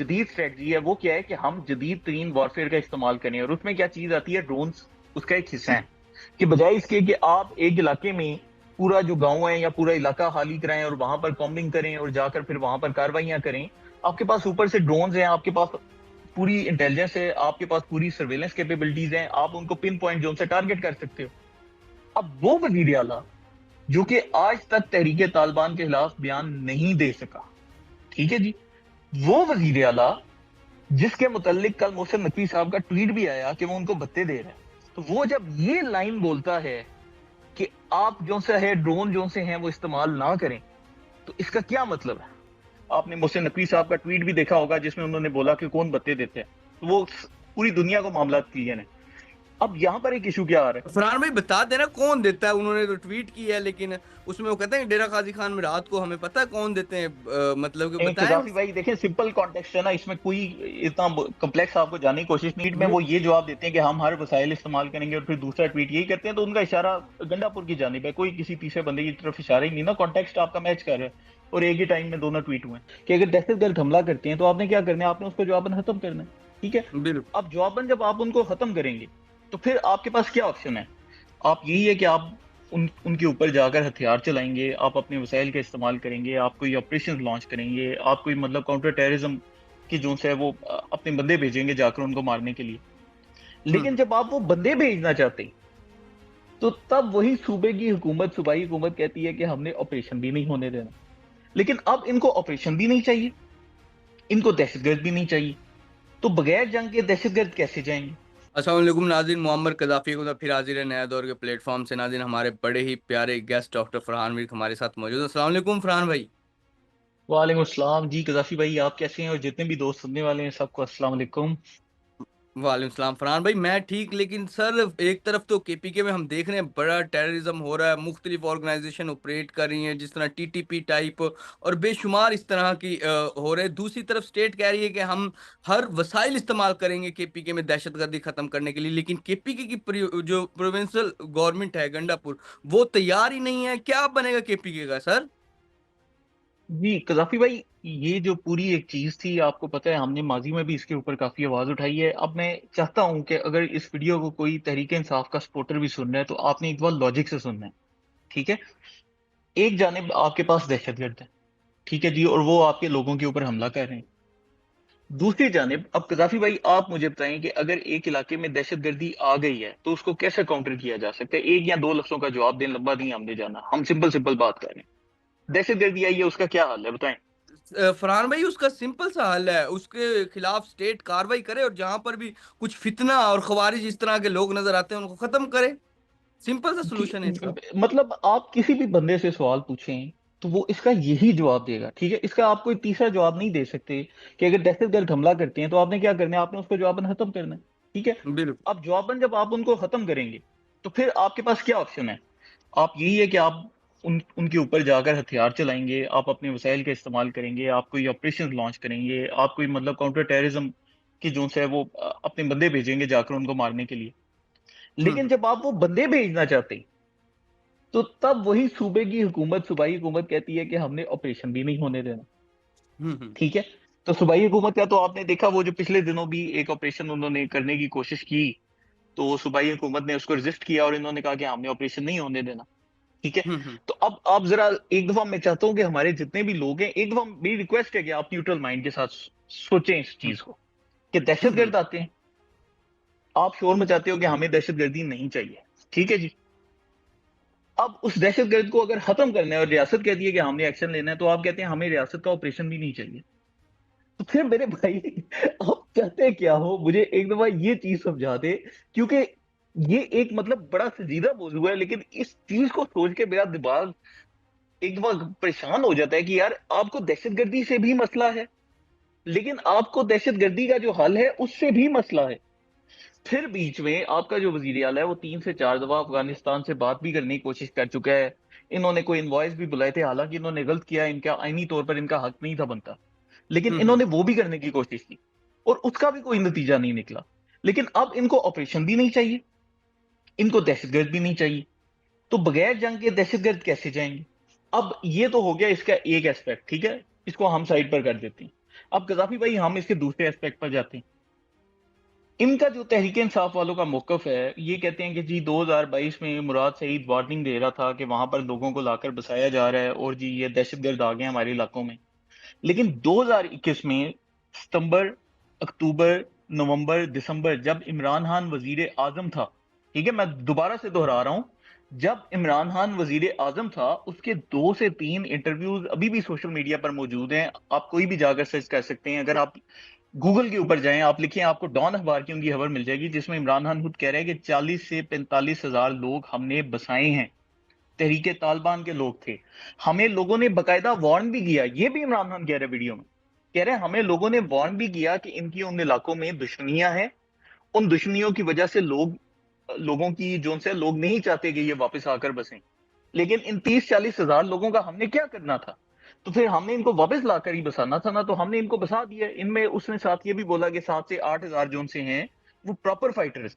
جدید اسٹریٹجی ہے وہ کیا ہے کہ ہم جدید ترین وارفیئر کا استعمال کریں، اور اس میں کیا چیز آتی ہے؟ ڈرونز اس کا ایک حصہ ہے، کہ بجائے اس کے کہ آپ ایک علاقے میں پورا جو گاؤں ہے یا پورا علاقہ خالی کرائیں اور وہاں پر کامبنگ کریں اور جا کر پھر وہاں پر کارروائیاں کریں، آپ کے پاس اوپر سے ڈرونز ہیں، آپ کے پاس پوری انٹیلیجنس ہے، آپ کے پاس پوری سرویلنس کیپیبلٹیز ہیں، آپ ان کو پن پوائنٹ جو ان سے ٹارگٹ کر سکتے ہو۔ اب وہ وزیر اعلیٰ جو کہ آج تک تحریک طالبان کے خلاف بیان نہیں دے سکا، ٹھیک ہے جی، وہ وزیر اعلیٰ جس کے متعلق کل محسن نقوی صاحب کا ٹویٹ بھی آیا کہ وہ ان کو بتے دے رہے ہیں، تو وہ جب یہ لائن بولتا ہے کہ آپ جو سے ہے ڈرون جو سے ہیں وہ استعمال نہ کریں، تو اس کا کیا مطلب ہے؟ آپ نے محسن نقوی صاحب کا ٹویٹ بھی دیکھا ہوگا جس میں انہوں نے بولا کہ کون بتے دیتے ہیں، وہ پوری دنیا کو معاملات کلیئر ہیں۔ اب یہاں پر ایک ایشو کیا آ رہا فرحان بھائی بتا دینا کون دیتا ہے، انہوں نے تو ٹویٹ کیا ہے لیکن اس میں وہ کہتے ہیں ڈیرہ غازی خان میں رات کو ہمیں پتہ ہے کون دیتے ہیں، مطلب کہ ہے؟ بتائیں۔ قذافی بھائی دیکھیں سمپل کانٹیکسٹ ہے نا، اس میں کوئی اتنا کمپلیکس آپ کو جاننے کی کوشش نہیں، میں وہ یہ جواب دیتے ہیں کہ ہم ہر وسائل استعمال کریں گے، اور پھر دوسرا ٹویٹ یہی کرتے ہیں، تو ان کا اشارہ گنڈا پور کی جانب ہے، کوئی کسی تیسرے بندے کی طرف اشارہ ہی نہیں نا، کانٹیکسٹ آپ کا میچ کر رہا ہے، اور ایک ہی ٹائم میں دونوں ٹویٹ ہوئے ہیں کہ اگر دہشت گرد حملہ کرتے ہیں تو آپ نے کیا کرنا ہے؟ آپ نے اس کو جواباً ختم کرنا ہے، ٹھیک ہے؟ بالکل اب جواباً جب آپ ان کو ختم کریں گے تو پھر آپ کے پاس کیا آپشن ہے؟ آپ یہی ہے کہ آپ ان کے اوپر جا کر ہتھیار چلائیں گے، آپ اپنے وسائل کا استعمال کریں گے، آپ کوئی آپریشن لانچ کریں گے، آپ کوئی مطلب کاؤنٹر ٹیررزم کی جو سے وہ اپنے بندے بھیجیں گے جا کر ان کو مارنے کے لیے۔ لیکن جب آپ وہ بندے بھیجنا چاہتے ہیں تو تب وہی صوبے کی حکومت، صوبائی حکومت کہتی ہے کہ ہم نے آپریشن بھی نہیں ہونے دینا۔ لیکن اب ان کو آپریشن بھی نہیں چاہیے، ان کو دہشت گرد بھی نہیں چاہیے، تو بغیر جنگ کے دہشت گرد کیسے جائیں گے؟ السلام علیکم ناظرین، معمر قذافی کو پھر حاضر ہے نیا دور کے پلیٹ فارم سے۔ ناظرین ہمارے بڑے ہی پیارے گیسٹ ڈاکٹر فرحان میر ہمارے ساتھ موجود ہیں۔ السلام علیکم فرحان بھائی۔ وعلیکم السلام جی قذافی بھائی، آپ کیسے ہیں؟ اور جتنے بھی دوست سننے والے ہیں سب کو السلام علیکم۔ وعلیکم السلام فرحان بھائی، میں ٹھیک، لیکن سر ایک طرف تو کے پی کے میں ہم دیکھ رہے ہیں بڑا ٹیررزم ہو رہا ہے، مختلف آرگنائزیشن آپریٹ کر رہی ہیں جس طرح ٹی ٹی پی ٹائپ اور بے شمار اس طرح کی ہو رہے ہیں۔ دوسری طرف اسٹیٹ کہہ رہی ہے کہ ہم ہر وسائل استعمال کریں گے کے پی کے میں دہشت گردی ختم کرنے کے لیے، لیکن کے پی کے کی جو پروونشل گورنمنٹ ہے گنڈا پور، وہ تیار ہی نہیں ہے۔ کیا بنے گا کے پی کے کا سر؟ جی قذافی بھائی، یہ جو پوری ایک چیز تھی آپ کو پتہ ہے ہم نے ماضی میں بھی اس کے اوپر کافی آواز اٹھائی ہے۔ اب میں چاہتا ہوں کہ اگر اس ویڈیو کو کوئی تحریک انصاف کا سپورٹر بھی سن رہا ہے تو آپ نے ایک بار لاجک سے سننا ہے، ٹھیک ہے؟ ایک جانب آپ کے پاس دہشت گرد ہے، ٹھیک ہے جی، اور وہ آپ کے لوگوں کے اوپر حملہ کر رہے ہیں۔ دوسری جانب اب قذافی بھائی آپ مجھے بتائیں کہ اگر ایک علاقے میں دہشت گردی آ گئی ہے تو اس کو کیسے کاؤنٹر کیا جا سکتا ہے؟ ایک یا دو لفظوں کا جواب دیں، لمبا نہیں ہم نے جانا، ہم سمپل سمپل بات کر رہے ہیں۔ دہشت گردی آئی ہے، اس کا کیا حل ہے بتائیں؟ فرحان بھائی اس کا سمپل سا حل ہے، اس کے خلاف سٹیٹ کاروائی کرے اور جہاں پر بھی کچھ فتنہ اور خوارج اس طرح کے لوگ نظر آتے ہیں ان کو ختم کرے۔ سمپل سا سلوشن ہے اس کا۔ مطلب آپ کسی بھی بندے سے سوال پوچھیں تو وہ اس کا یہی جواب دے گا، ٹھیک ہے؟ اس کا آپ کوئی تیسرا جواب نہیں دے سکتے کہ اگر دہشت گرد حملہ کرتے ہیں تو آپ نے کیا کرنا ہے؟ آپ نے اس کو جواباً ختم کرنا ہے، ٹھیک ہے؟ بالکل اب جواباً جب آپ ان کو ختم کریں گے تو پھر آپ کے پاس کیا آپشن ہے؟ آپ یہی ہے کہ آپ ان کے اوپر جا کر ہتھیار چلائیں گے، آپ اپنے وسائل کا استعمال کریں گے، آپ کوئی آپریشن لانچ کریں گے، آپ کوئی مطلب کاؤنٹر ٹیررزم کی جو سے وہ اپنے بندے بھیجیں گے جا کر ان کو مارنے کے لیے۔ لیکن جب آپ وہ بندے بھیجنا چاہتے ہیں تو تب وہی صوبے کی حکومت، صوبائی حکومت کہتی ہے کہ ہم نے آپریشن بھی نہیں ہونے دینا، ٹھیک ہے؟ تو صوبائی حکومت کا تو آپ نے دیکھا وہ جو پچھلے دنوں بھی ایک آپریشن انہوں نے کرنے کی کوشش کی، تو وہ صوبائی حکومت نے اس کو ریزسٹ کیا اور انہوں نے کہا کہ ہم نے آپریشن نہیں ہونے دینا، ٹھیک ہے؟ تو اب آپ ذرا ایک دفعہ میں چاہتا ہوں کہ ہمارے جتنے بھی لوگ ہیں ایک دفعہ میری ریکویسٹ ہے کہ آپ نیوٹرل مائنڈ کے ساتھ سوچیں اس چیز کو کہ دہشت گرد آتے ہیں، آپ شور مچاتے ہو کہ ہمیں دہشت گردی نہیں چاہیے، ٹھیک ہے جی؟ اب اس دہشت گرد کو اگر ختم کرنا ہے اور ریاست کہتی ہے کہ ہم نے ایکشن لینا ہے تو آپ کہتے ہیں ہمیں ریاست کا آپریشن بھی نہیں چاہیے، تو پھر میرے بھائی آپ چاہتے کیا ہو؟ مجھے ایک دفعہ یہ چیز سمجھا دے، کیونکہ یہ ایک مطلب بڑا سنجیدہ موضوع ہے، لیکن اس چیز کو سوچ کے میرا دماغ ایک دفعہ پریشان ہو جاتا ہے کہ یار آپ کو دہشت گردی سے بھی مسئلہ ہے، لیکن آپ کو دہشت گردی کا جو حل ہے اس سے بھی مسئلہ ہے۔ پھر بیچ میں آپ کا جو وزیر اعلیٰ ہے وہ 3 سے 4 دفعہ افغانستان سے بات بھی کرنے کی کوشش کر چکا ہے، انہوں نے کوئی انوائس بھی بلائے تھے، حالانکہ انہوں نے غلط کیا، ان کا آئینی طور پر ان کا حق نہیں تھا بنتا، لیکن انہوں نے وہ بھی کرنے کی کوشش کی اور اس کا بھی کوئی نتیجہ نہیں نکلا۔ لیکن اب ان کو آپریشن بھی نہیں چاہیے، ان کو دہشت گرد بھی نہیں چاہیے، تو بغیر جنگ کے دہشت گرد کیسے جائیں گے؟ اب یہ تو ہو گیا اس کا ایک ایسپیکٹ، ٹھیک ہے، اس کو ہم سائڈ پر کر دیتے ہیں۔ اب قذافی بھائی ہم اس کے دوسرے اسپیکٹ پر جاتے ہیں. ان کا جو تحریک انصاف والوں کا موقف ہے، یہ کہتے ہیں کہ جی 2022 میں مراد سعید وارننگ دے رہا تھا کہ وہاں پر لوگوں کو لا کر بسایا جا رہا ہے اور جی یہ دہشت گرد آ گئے ہیں ہمارے علاقوں میں. لیکن 2021 میں ستمبر، اکتوبر، نومبر، دسمبر، جب عمران خان وزیر اعظم تھا، ٹھیک ہے میں دوبارہ سے دہرا رہا ہوں، جب عمران خان وزیر اعظم تھا اس کے 2 سے 3 انٹرویوز ابھی بھی سوشل میڈیا پر موجود ہیں. آپ کوئی بھی جا کر سرچ کر سکتے ہیں. اگر آپ گوگل کے اوپر جائیں، آپ لکھیں، آپ کو ڈان اخبار کی ان کی خبر مل جائے گی جس میں عمران خان خود کہہ رہے ہیں کہ 40 سے 45 ہزار لوگ ہم نے بسائے ہیں. تحریک طالبان کے لوگ تھے. ہمیں لوگوں نے باقاعدہ وارن بھی کیا، یہ بھی عمران خان کہہ رہے ویڈیو میں، کہہ رہے ہیں ہمیں لوگوں نے وارن بھی کیا کہ ان کی ان علاقوں میں دشمنیاں ہیں، ان دشمنیوں کی وجہ سے لوگوں کی جو سے لوگ نہیں چاہتے کہ یہ واپس آ کر بسیں. لیکن ان 30-40 ہزار لوگوں کا ہم نے کیا کرنا تھا؟ تو پھر ہم نے ان کو واپس لا کر ہی بسانا تھا نا، تو ہم نے ان کو بسا دیا. ان میں اس نے ساتھ یہ بھی بولا کہ 7 سے 8 ہزار جو ان سے ہیں وہ پراپر فائٹرز.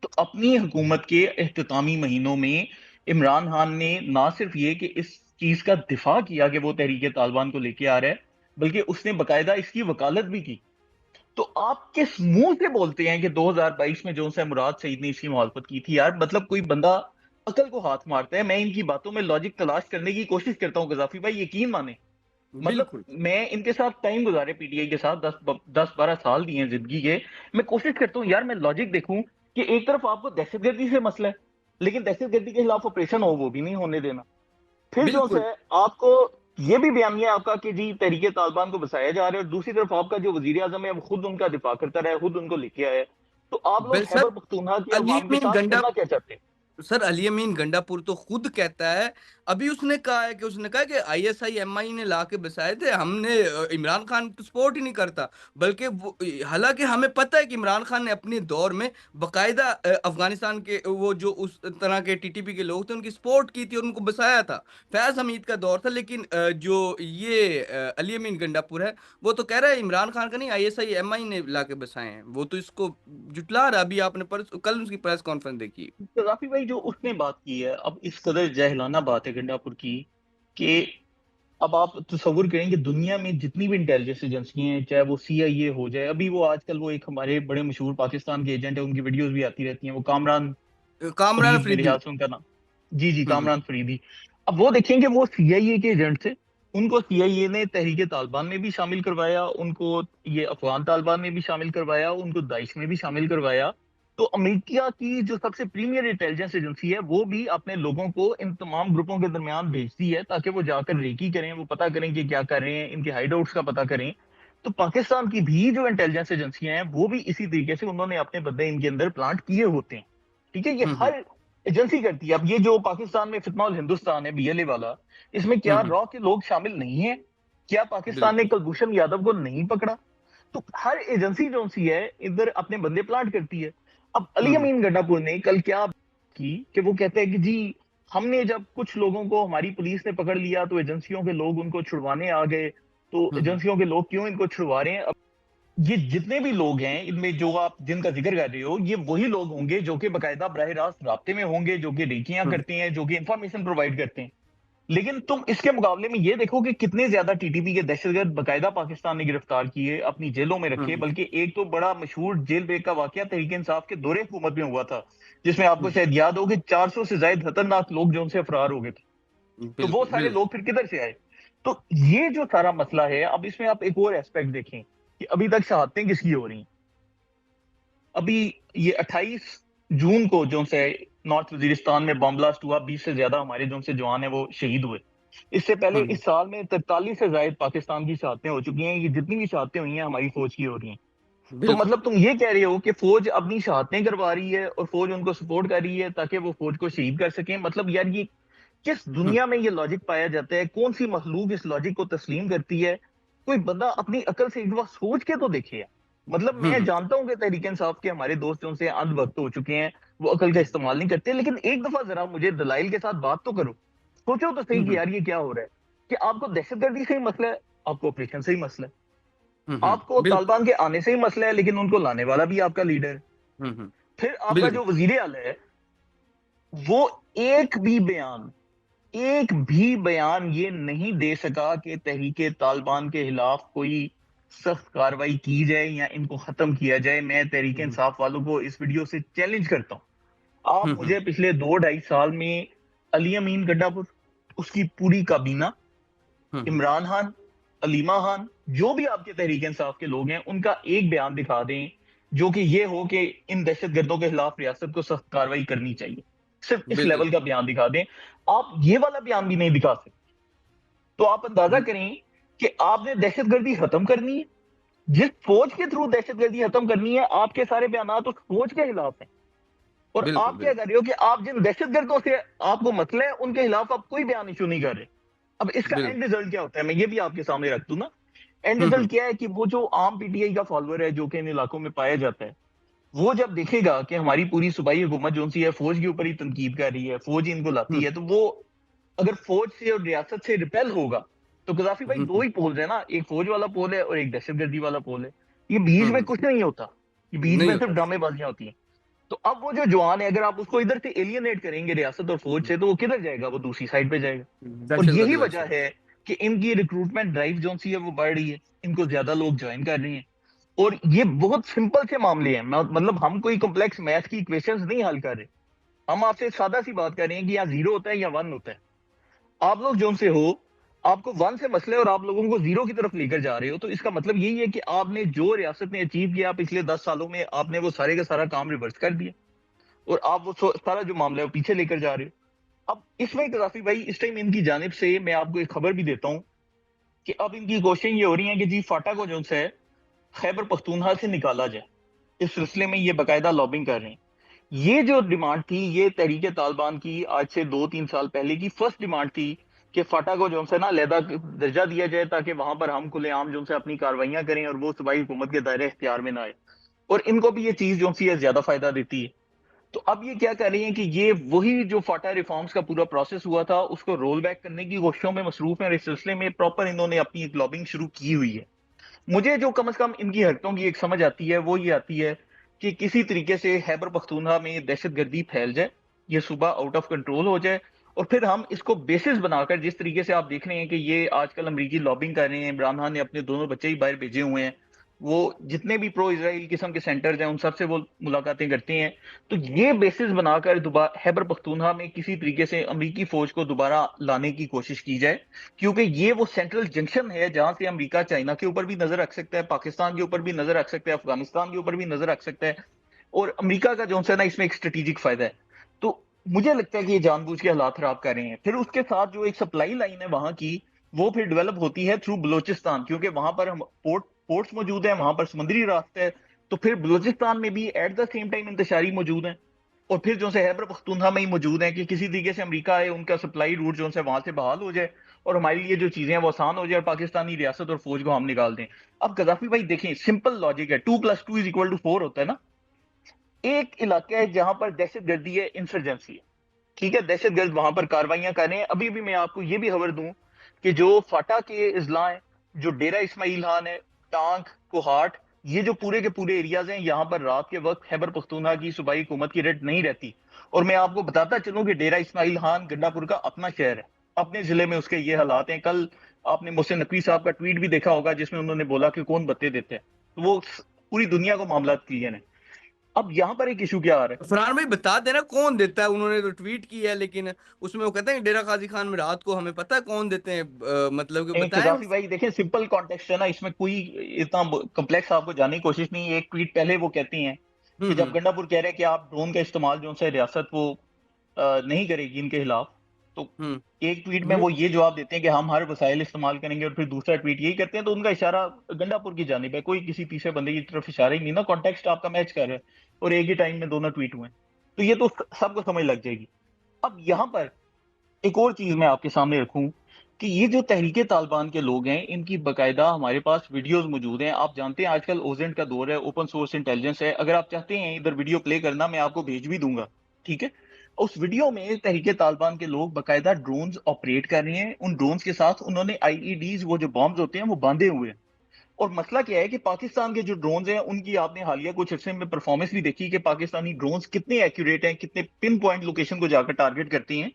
تو اپنی حکومت کے اختتامی مہینوں میں عمران خان نے نہ صرف یہ کہ اس چیز کا دفاع کیا کہ وہ تحریک طالبان کو لے کے آ رہا ہے، بلکہ اس نے باقاعدہ اس کی وکالت بھی کی. تو آپ کس منہ سے بولتے ہیں کہ 2022 میں جو سے مراد سعید نے اس کی مخالفت کی تھی؟ یار مطلب کوئی بندہ عقل کو ہاتھ مارتا ہے. میں ان کی باتوں میں لاجک تلاش کرنے کی کوشش کرتا ہوں قذافی بھائی، یقین مانیں. مطلب بالکل میں ان کے ساتھ ٹائم گزارے پی ٹی آئی کے ساتھ 10-12 سال دیے ہیں زندگی کے. میں کوشش کرتا ہوں یار میں لاجک دیکھوں کہ ایک طرف آپ کو دہشت گردی سے مسئلہ ہے، لیکن دہشت گردی کے خلاف آپریشن ہو وہ بھی نہیں ہونے دینا. پھر جو بالکل ہے آپ کو یہ بھی بیانیہ آپ کا کہ جی تحریک طالبان کو بسایا جا رہا ہے، اور دوسری طرف آپ کا جو وزیر اعظم ہے وہ خود ان کا دفاع کرتا رہا ہے، خود ان کو لے کے آیا ہے. تو آپ لوگ سر خیبر پختونخوا کے علی عوام کے امین ساتھ گنڈا کرنا کیا چاہتے ہیں؟ سر علی امین گنڈا پور تو خود کہتا ہے، ابھی اس نے کہا کہ آئی ایس آئی ایم آئی نے لا کے بسائے تھے، ہم نے عمران خان کو سپورٹ ہی نہیں کرتا. بلکہ حالانکہ ہمیں پتہ ہے کہ عمران خان نے اپنے دور میں باقاعدہ افغانستان کے وہ جو اس طرح کے ٹی ٹی پی کے لوگ تھے ان کی سپورٹ کی تھی اور ان کو بسایا تھا. فیض حمید کا دور تھا. لیکن جو یہ علی امین گنڈا پور ہے وہ تو کہہ رہا ہے عمران خان کا نہیں، آئی ایس آئی ایم آئی نے لا کے بسائے ہیں. وہ تو اس کو جٹلا رہا. ابھی آپ نے کل اس کی پریس کانفرنس دیکھی. قذافی بھائی جو اس نے بات کی ہے، اب اس قدر جاہلانہ بات ہے گنڈا پور کی کہ اب آپ تصور کریں کہ دنیا میں جتنی بھی انٹیلیجنس ایجنسی ہیں، چاہے وہ سی آئی اے ہو جائے، ابھی وہ آج کل وہ ایک ہمارے بڑے مشہور پاکستان کے ایجنٹ ہیں، ان کی ویڈیوز بھی آتی رہتی ہیں، وہ کامران کامران فرید میرے افریدی. خیال سے ان کا نام. جی جی ہوں کامران فریدی. اب وہ دیکھیں کہ وہ سی آئی اے کے ایجنٹ تھے، ان کو سی آئی اے نے تحریک طالبان میں بھی شامل کروایا، ان کو یہ افغان طالبان میں بھی شامل کروایا، ان کو داعش میں بھی شامل کروایا. تو امریکہ کی جو سب سے پریمیئر انٹیلیجنس ایجنسی ہے وہ بھی اپنے لوگوں کو ان تمام گروپوں کے درمیان بھیجتی ہے تاکہ وہ جا کر ریکی کریں، وہ پتہ کریں کہ کیا کر رہے ہیں، ان کے ہائیڈ آؤٹس کا پتہ کریں. تو پاکستان کی بھی جو انٹیلیجنس ایجنسیاں ہیں وہ بھی اسی طریقے سے انہوں نے اپنے بندے ان کے اندر پلانٹ کیے ہوتے ہیں. ٹھیک ہے، یہ ہوں ہر ایجنسی کرتی ہے. اب یہ جو پاکستان میں فتنہ الہندوستان ہے بی ایل اے والا، اس میں کیا ہوں را کے لوگ شامل نہیں ہیں؟ کیا پاکستان نے بالکل. کلبھوشن یادو کو نہیں پکڑا؟ تو ہر ایجنسی جو سی ہے ادھر اپنے بندے پلانٹ کرتی ہے. اب علی ہوں امین گنڈا پور نے کل کیا کی کہ وہ کہتے ہیں کہ جی ہم نے جب کچھ لوگوں کو ہماری پولیس نے پکڑ لیا تو ایجنسیوں کے لوگ ان کو چھڑوانے آ گئے. تو ہوں ایجنسیوں کے لوگ کیوں ان کو چھڑوا رہے ہیں؟ اب یہ جتنے بھی لوگ ہیں ان میں جو آپ جن کا ذکر کر رہے ہو، یہ وہی لوگ ہوں گے جو کہ باقاعدہ براہ راست رابطے میں ہوں گے، جو کہ ریکیاں ہوں کرتے ہیں، جو کہ انفارمیشن پرووائڈ کرتے ہیں. لیکن تم اس کے مقابلے میں یہ دیکھو کہ کتنے زیادہ ٹی ٹی پی کے دہشت گرد باقاعدہ پاکستان نے گرفتار کیے، اپنی جیلوں میں رکھے. ہوں بلکہ ایک تو بڑا مشہور جیل بریک کا واقعہ تحریک انصاف کے دور حکومت میں ہوا تھا، جس میں آپ کو ہوں شاید یاد ہو کہ 400 سے زائد خطرناک لوگ جو ان سے فرار ہو گئے تھے. تو وہ بالکل سارے بالکل. لوگ پھر کدھر سے آئے؟ تو یہ جو سارا مسئلہ ہے، اب اس میں آپ ایک اور ایسپیکٹ دیکھیں کہ ابھی تک شہادتیں کس کی ہو رہی ہیں. ابھی یہ 28 جون کو جو سے نارتھ وزیرستان میں بم بلاسٹ ہوا، 20 سے زیادہ ہمارے جو سے جوان ہیں وہ شہید ہوئے. اس سے پہلے ہوں اس سال میں 43 سے زائد پاکستان کی شہادتیں ہو چکی ہیں. یہ جتنی بھی شہادتیں ہوئی ہیں ہماری فوج کی ہو رہی ہیں. تو بالکل. مطلب تم یہ کہہ رہے ہو کہ فوج اپنی شہادتیں کروا رہی ہے اور فوج ان کو سپورٹ کر رہی ہے تاکہ وہ فوج کو شہید کر سکیں. مطلب یار یہ کس ہوں دنیا میں یہ لاجک پایا جاتا ہے؟ کون سی مخلوق اس لاجک کو تسلیم کرتی ہے؟ کوئی بندہ اپنی عقل سے ایک بار سوچ کے تو دیکھے. مطلب میں ہوں جانتا ہوں کہ تحریک انصاف کے ہمارے دوست جو سے اندھ وقت ہو چکے ہیں، وہ عقل کا استعمال نہیں کرتے، لیکن ایک دفعہ ذرا مجھے دلائل کے ساتھ بات تو کرو. سوچو تو صحیح کہ ہوں یار یہ کیا ہو رہا ہے، کہ آپ کو دہشت گردی سے ہی مسئلہ ہے، آپ کو آپریشن سے ہی مسئلہ ہے، آپ کو بالکل. طالبان کے آنے سے ہی مسئلہ ہے، لیکن ان کو لانے والا بھی آپ کا لیڈر ہے. ہوں پھر آپ کا بالکل. جو وزیر اعلی ہے وہ ایک بھی بیان یہ نہیں دے سکا کہ تحریک طالبان کے خلاف کوئی سخت کاروائی کی جائے یا ان کو ختم کیا جائے. میں تحریک انصاف والوں کو اس ویڈیو سے چیلنج کرتا ہوں. آپ مجھے پچھلے 2-2.5 سال میں علی امین گڈھا پور، اس کی پوری کابینہ، عمران خان، علیمہ خان، جو بھی آپ کے تحریک انصاف کے لوگ ہیں، ان کا ایک بیان دکھا دیں جو کہ یہ ہو کہ ان دہشت گردوں کے خلاف ریاست کو سخت کاروائی کرنی چاہیے. صرف اس بالکل لیول کا بیان دکھا دیں. آپ یہ والا بیان بھی نہیں دکھا سکتے. تو آپ اندازہ کریں کہ آپ نے دہشت گردی ختم کرنی ہے. جس فوج کے تھرو دہشت گردی ختم کرنی ہے، آپ کے سارے بیانات اس فوج کے خلاف ہیں. اور بالکل آپ کیا کر رہے ہو کہ آپ جن دہشت گردوں سے آپ کو مسئلہ ہے، ان کے خلاف آپ کوئی بیان ایشو نہیں کر رہے. اب اس کا اینڈ بالکل ریزلٹ کیا ہوتا ہے، میں یہ بھی آپ کے سامنے رکھ دوں نا. اینڈ ریزلٹ کیا ہے کہ وہ جو عام پی ٹی آئی کا فالوور ہے جو کہ ان علاقوں میں پایا جاتا ہے، وہ جب دیکھے گا کہ ہماری پوری صوبائی حکومت جو سی ہے فوج کے اوپر ہی تنقید کر رہی ہے، فوج ہی ان کو لاتی ہے، تو وہ اگر فوج سے اور ریاست سے ریپیل ہوگا تو قذافی بھائی دو ہی پول ہے نا، ایک فوج والا پول ہے اور ایک دہشت گردی والا پول ہے. یہ بیچ میں کچھ نہیں ہوتا، یہ بیچ نہیں میں صرف ہوتا. ڈرامے بازیاں ہوتی ہیں. تو اب وہ جو جوان ہے، اگر آپ اس کو ادھر سے ایلینیٹ کریں گے ریاست اور فوج سے، تو وہ کدھر جائے گا؟ وہ دوسری سائڈ پہ جائے گا. اور دہشت یہی گردی والی وجہ سائڈ. ہے کہ ان کی ریکروٹمنٹ ڈرائیو جو سی ہے وہ بڑھ رہی ہے، ان کو زیادہ لوگ جوائن کر رہے ہیں. اور یہ بہت سمپل سے معاملے ہیں، مطلب ہم کوئی کمپلیکس میتھ کی ایکویشنز نہیں حل کر رہے. ہم آپ سے سادہ سی بات کر رہے ہیں کہ یا زیرو ہوتا ہے یا ون ہوتا ہے. آپ لوگ جو سے ہو، آپ کو ون سے مسئلہ ہے اور آپ لوگوں کو زیرو کی طرف لے کر جا رہے ہو. تو اس کا مطلب یہی ہے کہ آپ نے جو ریاست نے اچیو کیا پچھلے 10 سالوں میں، آپ نے وہ سارے کا سارا کام ریورس کر دیا اور آپ وہ سارا جو معاملہ ہے وہ پیچھے لے کر جا رہے ہو. اب اس میں قذافی بھائی اس ٹائم ان کی جانب سے میں آپ کو ایک خبر بھی دیتا ہوں کہ اب ان کی کوششیں یہ ہو رہی ہیں کہ جی فاٹا کو جو ہے خیبر پختونخوا سے نکالا جائے. اس سلسلے میں یہ باقاعدہ لابنگ کر رہے ہیں. یہ جو ڈیمانڈ تھی، یہ تحریک طالبان کی آج سے 2-3 سال پہلے کی فرسٹ ڈیمانڈ تھی کہ فاٹا کو جو ہے نا علیحدہ درجہ دیا جائے تاکہ وہاں پر ہم کھلے عام جو سے اپنی کاروائیاں کریں اور وہ صوبائی حکومت کے دائرے اختیار میں نہ آئے. اور ان کو بھی یہ چیز جو سی ہے زیادہ فائدہ دیتی ہے. تو اب یہ کیا کر رہی ہیں کہ یہ وہی جو فاٹا ریفارمز کا پورا پروسیس ہوا تھا اس کو رول بیک کرنے کی کوششوں میں مصروف ہیں، اور اس سلسلے میں پراپر انہوں نے اپنی ایک لابنگ شروع کی ہوئی ہے. مجھے جو کم از کم ان کی حرکتوں کی ایک سمجھ آتی ہے وہ یہ آتی ہے کہ کسی طریقے سے خیبر پختونخوا میں دہشت گردی پھیل جائے، یہ صوبہ آؤٹ آف کنٹرول ہو جائے، اور پھر ہم اس کو بیسس بنا کر، جس طریقے سے آپ دیکھ رہے ہیں کہ یہ آج کل امریکی لابنگ کر رہے ہیں، عمران خان نے اپنے دونوں بچے ہی باہر بھیجے ہوئے ہیں، وہ جتنے بھی پرو اسرائیل قسم کے سینٹرز ہیں ان سب سے وہ ملاقاتیں کرتے ہیں. تو یہ بیسس بنا کر دوبارہ خیبر پختونخوا میں کسی طریقے سے امریکی فوج کو دوبارہ لانے کی کوشش کی جائے، کیونکہ یہ وہ سینٹرل جنکشن ہے جہاں سے امریکہ چائنا کے اوپر بھی نظر رکھ سکتا ہے، پاکستان کے اوپر بھی نظر رکھ سکتا ہے، افغانستان کے اوپر بھی نظر رکھ سکتا ہے، اور امریکہ کا جو ہے نا اس میں ایک اسٹریٹجک فائدہ ہے. تو مجھے لگتا ہے کہ یہ جان بوجھ کے حالات خراب کر رہے ہیں. پھر اس کے ساتھ جو ایک سپلائی لائن ہے وہاں کی، وہ پھر ڈیولپ ہوتی ہے تھرو بلوچستان، کیونکہ وہاں پر پورٹس موجود ہیں، وہاں پر سمندری راستے ہے. تو پھر بلوچستان میں بھی ایٹ دا سیم ٹائم انتشاری موجود ہیں، اور پھر جو سے خیبر پختونخوا میں ہی موجود ہیں کہ کسی طریقے سے امریکہ آئے، ان کا سپلائی روٹ جو ہے وہاں سے بحال ہو جائے اور ہمارے لیے جو چیزیں ہیں وہ آسان ہو جائے اور پاکستانی ریاست اور فوج کو ہم نکال دیں. اب قذافی بھائی دیکھیں، سمپل لاجک ہے، 2+2=4 ہوتا ہے نا. ایک علاقہ ہے جہاں پر دہشت گردی ہے، انسرجنسی ہے، ٹھیک ہے، دہشت گرد وہاں پر کاروائیاں کر رہے ہیں. ابھی بھی میں آپ کو یہ بھی خبر دوں کہ جو فاٹا کے اضلاع ہیں، جو ڈیرہ اسماعیل خان ہے، ٹانک، کوہاٹ، یہ جو پورے کے پورے ایریاز ہیں، یہاں پر رات کے وقت خیبر پختونخوا کی صوبائی حکومت کی ریڈ نہیں رہتی. اور میں آپ کو بتاتا چلوں کہ ڈیرہ اسماعیل خان گنڈا پور کا اپنا شہر ہے، اپنے ضلع میں اس کے یہ حالات ہیں. کل آپ نے محسن نقوی صاحب کا ٹویٹ بھی دیکھا ہوگا جس میں انہوں نے بولا کہ کون بتے دیتے ہیں. تو وہ پوری دنیا کو معاملات کلیئر ہیں. اب یہاں پر ایک ایشو کیا آ رہا ہے؟ فرحان بھائی بتا دینا کون دیتا ہے. انہوں نے تو ٹویٹ کی ہے لیکن اس میں وہ کہتے ہیں کہ ڈیرہ قاضی خان میں رات کو ہمیں پتہ ہے کون دیتے ہیں. مطلب کہ بتائیں. قذافی بھائی دیکھیں، سمپل کانٹیکسٹ ہے نا، اس میں کوئی اتنا کمپلیکس آپ کو جاننے کی کوشش نہیں. ایک ٹویٹ پہلے وہ کہتی ہیں کہ جب گنڈا پور کہہ رہے ہیں کہ آپ ڈرون کا استعمال جو سے ریاست وہ نہیں کرے گی ان کے خلاف، تو ہوں ایک ٹویٹ میں وہ یہ جواب دیتے ہیں کہ ہم ہر وسائل استعمال کریں گے، اور پھر دوسرا ٹویٹ یہی کرتے ہیں. تو ان کا اشارہ گنڈا پور کی جانب ہے، کوئی کسی تیسرے بندے کی طرف اشارہ ہی نہیں نا. کانٹیکسٹ آپ کا میچ کر رہا ہے اور ایک ہی ٹائم میں دونوں ٹویٹ ہوئے ہیں، تو یہ تو سب کو سمجھ لگ جائے گی. اب یہاں پر ایک اور چیز میں آپ کے سامنے رکھوں کہ یہ جو تحریک طالبان کے لوگ ہیں، ان کی باقاعدہ ہمارے پاس ویڈیوز موجود ہیں. آپ جانتے ہیں آج کل اوزنٹ کا دور ہے، اوپن سورس انٹیلیجنس ہے. اگر آپ چاہتے ہیں ادھر ویڈیو پلے کرنا، میں آپ کو بھیج بھی دوں گا، ٹھیک ہے. اس ویڈیو میں تحریک طالبان کے لوگ باقاعدہ ڈرونز آپریٹ کر رہے ہیں. ان ڈرونز کے ساتھ انہوں نے آئی ای ڈیز، وہ جو بامز ہوتے ہیں، وہ باندھے ہوئے ہیں. اور مسئلہ کیا ہے کہ پاکستان کے جو ڈرونز ہیں ان کی آپ نے حالیہ کچھ عرصے میں پرفارمنس بھی دیکھی کہ پاکستانی ڈرونز کتنے ایکوریٹ ہیں، کتنے پن پوائنٹ لوکیشن کو جا کر ٹارگٹ کرتی ہیں.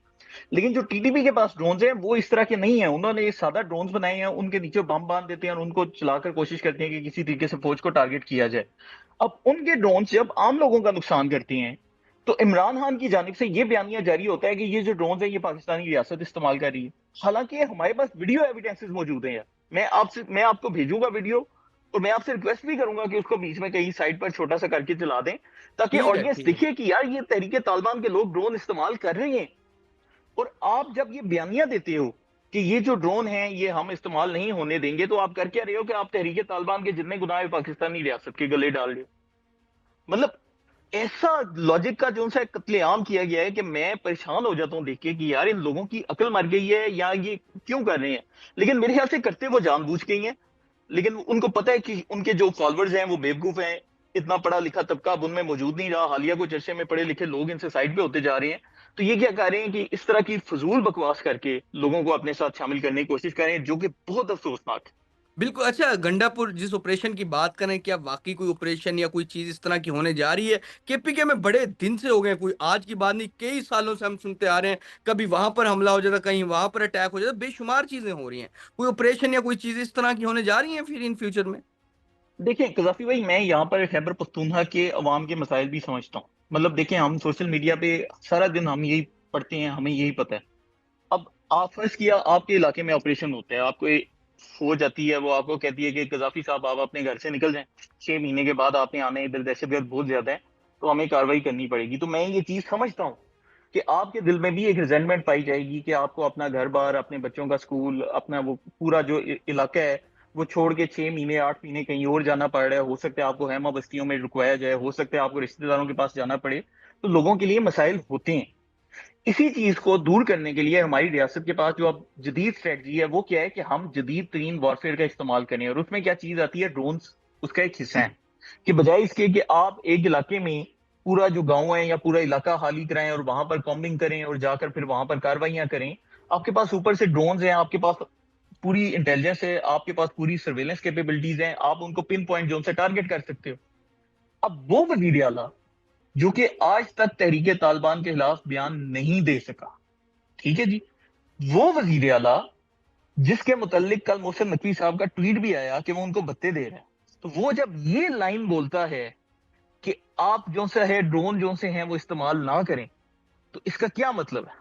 لیکن جو ٹی ٹی پی کے پاس ڈرونز ہیں وہ اس طرح کے نہیں ہیں. انہوں نے یہ سادہ ڈرونز بنائے ہیں, ان کے نیچے بم باندھ دیتے ہیں اور ان کو چلا کر کوشش کرتے ہیں کہ کسی طریقے سے فوج کو ٹارگٹ کیا جائے. اب ان کے ڈرونز جب عام لوگوں کا نقصان کرتے ہیں تو عمران خان کی جانب سے یہ بیانیہ جاری ہوتا ہے کہ یہ جو ڈرونز ہیں یہ پاکستانی ریاست استعمال کر رہی ہے. حالانکہ ہمارے پاس ویڈیو ایویڈنسز موجود ہیں. میں آپ کو بھیجوں گا ویڈیو, اور میں آپ سے ریکویسٹ بھی کروں گا کہ اس کو بیچ میں کہیں سائٹ پر چھوٹا سا کر کے چلا دیں, تاکہ آڈینس ٹھیک ہے دیکھے کہ یار یہ تحریک طالبان کے لوگ ڈرون استعمال کر رہے ہیں. اور آپ جب یہ بیانیہ دیتے ہو کہ یہ جو ڈرون ہیں یہ ہم استعمال نہیں ہونے دیں گے, تو آپ کر کیا رہے ہو کہ آپ تحریک طالبان کے جتنے گناہ پاکستانی ریاست کے گلے ڈال رہے ہو. مطلب ایسا لاجک کا جو سا قتل عام کیا گیا ہے کہ میں پریشان ہو جاتا ہوں دیکھ کے کہ یار ان لوگوں کی عقل مر گئی ہے یا یہ کیوں کر رہے ہیں. لیکن میرے خیال سے کرتے وہ جان بوجھ کے ہی ہیں, لیکن ان کو پتہ ہے کہ ان کے جو فالوورز ہیں وہ بیوقوف ہیں. اتنا پڑھا لکھا طبقہ اب ان میں موجود نہیں رہا. حالیہ کچھ عرصے میں پڑھے لکھے لوگ ان سے سائڈ پہ ہوتے جا رہے ہیں. تو یہ کیا کر رہے ہیں کہ اس طرح کی فضول بکواس کر کے لوگوں کو اپنے ساتھ شامل کرنے کی کوشش کر رہے ہیں, جو کہ بہت افسوسناک ہے. بالکل. اچھا گنڈا پور جس آپریشن کی بات کریں, کیا واقعی کوئی آپریشن یا کوئی چیز اس طرح کی ہونے جا رہی ہے؟ کے پی کے میں بڑے دن سے ہو گئے, کوئی آج کی بات نہیں, کئی سالوں سے ہم سنتے آ رہے ہیں, کبھی وہاں پر حملہ ہو جاتا, کہیں وہاں پر اٹیک ہو جاتا, بے شمار چیزیں ہو رہی ہیں. کوئی آپریشن یا کوئی چیز اس طرح کی ہونے جا رہی ہیں پھر ان فیوچر میں؟ دیکھیں قذافی بھائی, میں یہاں پر خیبر پختونخوا کے عوام کے مسائل بھی سمجھتا ہوں. مطلب دیکھیں, ہم سوشل میڈیا پہ سارا دن ہم یہی پڑھتے ہیں, ہمیں یہی پتہ ہے. اب آپ فرض کیا آپ کے علاقے میں آپریشن ہوتا ہے, آپ کو فوج آتی ہے, وہ آپ کو کہتی ہے کہ قذافی صاحب آپ اپنے گھر سے نکل جائیں, 6 مہینے کے بعد آپ نے آنا ہے, ادھر دہشت گرد بہت زیادہ ہے تو ہمیں کاروائی کرنی پڑے گی. تو میں یہ چیز سمجھتا ہوں کہ آپ کے دل میں بھی ایک ریزنٹمنٹ پائی جائے گی کہ آپ کو اپنا گھر بار, اپنے بچوں کا اسکول, اپنا وہ پورا جو علاقہ ہے وہ چھوڑ کے 6 مہینے 8 مہینے کہیں اور جانا پڑ رہا ہے. ہو سکتا ہے آپ کو خیمہ بستیوں میں رکوایا جائے, ہو سکتا ہے آپ کو رشتہ داروں کے پاس جانا پڑے. تو لوگوں کے لیے مسائل ہوتے ہیں. اسی چیز کو دور کرنے کے لیے ہماری ریاست کے پاس جو اب جدید اسٹریٹجی ہے وہ کیا ہے کہ ہم جدید ترین وارفیئر کا استعمال کریں, اور اس میں کیا چیز آتی ہے, ڈرونز اس کا ایک حصہ ہے. کہ بجائے اس کے کہ آپ ایک علاقے میں پورا جو گاؤں ہے یا پورا علاقہ خالی کرائیں اور وہاں پر کامبنگ کریں اور جا کر پھر وہاں پر کاروائیاں کریں, آپ کے پاس اوپر سے ڈرونز ہیں, آپ کے پاس پوری انٹیلیجنس ہے, آپ کے پاس پوری سرویلنس کیپیبلٹیز ہیں, آپ ان کو پن پوائنٹ زون سے ٹارگٹ کر سکتے ہو. اب وہ وزیر اعلیٰ جو کہ آج تک تحریک طالبان کے خلاف بیان نہیں دے سکا, ٹھیک ہے جی, وہ وزیر اعلیٰ جس کے متعلق کل محسن نقوی صاحب کا ٹویٹ بھی آیا کہ وہ ان کو بتے دے رہے ہیں, تو وہ جب یہ لائن بولتا ہے کہ آپ جو سے ہے ڈرون جو سے ہیں وہ استعمال نہ کریں, تو اس کا کیا مطلب ہے؟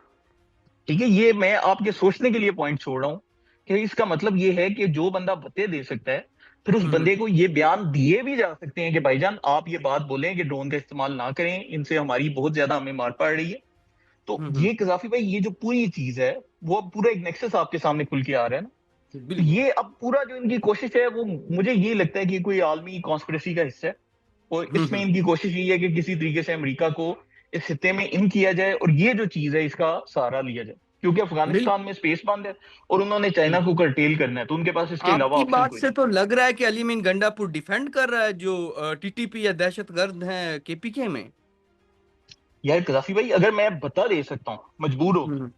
ٹھیک ہے, یہ میں آپ کے سوچنے کے لیے پوائنٹ چھوڑ رہا ہوں کہ اس کا مطلب یہ ہے کہ جو بندہ بتے دے سکتا ہے پھر اس بندے کو یہ بیان دیے بھی جا سکتے ہیں کہ بھائی جان آپ یہ بات بولیں کہ ڈرون کا استعمال نہ کریں, ان سے ہماری بہت زیادہ ہمیں مار پڑ رہی ہے. تو یہ قذافی بھائی یہ جو پوری چیز ہے وہ اب پورا ایک نیکسس آپ کے سامنے کھل کے آ رہا ہے نا. تو بالکل. یہ اب پورا جو ان کی کوشش ہے وہ مجھے یہ لگتا ہے کہ کوئی عالمی کانسپریسی کا حصہ ہے, اور اس میں ان کی کوشش یہ ہے کہ کسی طریقے سے امریکہ کو اس خطے میں ان کیا جائے اور یہ جو چیز ہے اس کا سہارا لیا جائے, کیونکہ افغانستان میں اسپیس بند ہے اور انہوں نے چائنا کو کرٹیل کرنا ہے, تو ان کے پاس اس کے آپ علاوہ کی آپشن بات کوئی سے نہیں. تو لگ رہا ہے کہ علی مین گنڈا پور ڈیفینڈ کر رہا ہے جو ٹی ٹی پی یا دہشت گرد ہیں کے پی کے میں. یار قذافی بھائی اگر میں بتا دے سکتا ہوں مجبور ہو کے, ہوں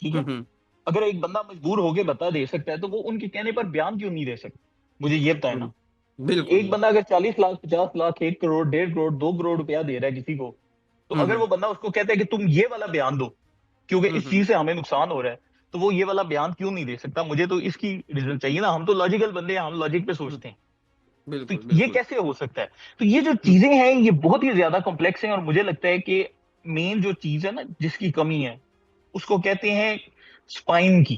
ٹھیک ہے, ہوں اگر ایک بندہ مجبور ہو کے بتا دے سکتا ہے تو وہ ان کے کہنے پر بیان کیوں نہیں دے سکتا؟ مجھے یہ بتائیں نا. بالکل ایک بندہ اگر 40 لاکھ 50 لاکھ 1 کروڑ 1.5 کروڑ 2 کروڑ روپیہ دے رہا ہے کسی کو, تو اگر وہ بندہ اس کو کہتا ہے کہ تم یہ والا بیان دو کیونکہ اس چیز سے ہمیں نقصان ہو رہا ہے, تو وہ یہ والا بیان کیوں نہیں دے سکتا؟ مجھے تو اس کی ریزن چاہیے نا. ہم تو لاجیکل بندے ہیں, ہم لاجک پہ سوچتے ہیں, تو بالکل یہ بالکل. کیسے ہو سکتا ہے؟ تو یہ جو چیزیں ہیں یہ بہت ہی زیادہ کمپلیکس ہیں, اور مجھے لگتا ہے کہ مین جو چیز ہے نا جس کی کمی ہے اس کو کہتے ہیں سپائن کی,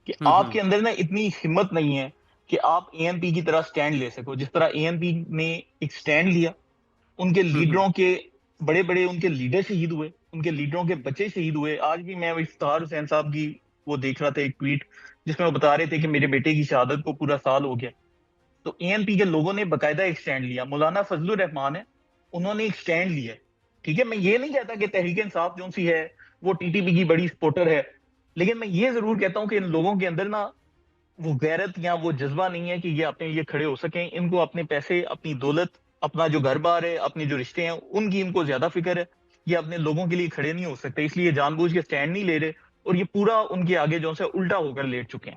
کہ آپ کے اندر نا اتنی ہمت نہیں ہے کہ آپ اے این پی کی طرح سٹینڈ لے سکو, جس طرح اے این پی نے ایک سٹینڈ لیا. ان کے لیڈروں کے بڑے بڑے ان کے لیڈر شہید ہوئے, ان کے لیڈروں کے بچے شہید ہوئے. آج بھی میں افتخار حسین صاحب کی وہ دیکھ رہا تھا ایک ٹویٹ جس میں وہ بتا رہے تھے کہ میرے بیٹے کی شہادت کو پورا سال ہو گیا. تو اے این پی کے لوگوں نے باقاعدہ ایک سٹینڈ لیا. مولانا فضل الرحمان ہے, انہوں نے ایک سٹینڈ لیا. ٹھیک ہے, میں یہ نہیں کہتا کہ تحریک انصاف جو سی ہے وہ ٹی ٹی پی کی بڑی سپورٹر ہے, لیکن میں یہ ضرور کہتا ہوں کہ ان لوگوں کے اندر نا وہ غیرت یا وہ جذبہ نہیں ہے کہ یہ اپنے لیے کھڑے ہو سکیں. ان کو اپنے پیسے, اپنی دولت, اپنا جو گھر بار ہے, اپنے جو رشتے ہیں ان کی ان کو زیادہ فکر ہے. یہ اپنے لوگوں کے لیے کھڑے نہیں ہو سکتے, اس لیے جان بوجھ کے سٹینڈ نہیں لے رہے, اور یہ پورا ان کے آگے جو ہے الٹا ہو کر لیٹ چکے ہیں.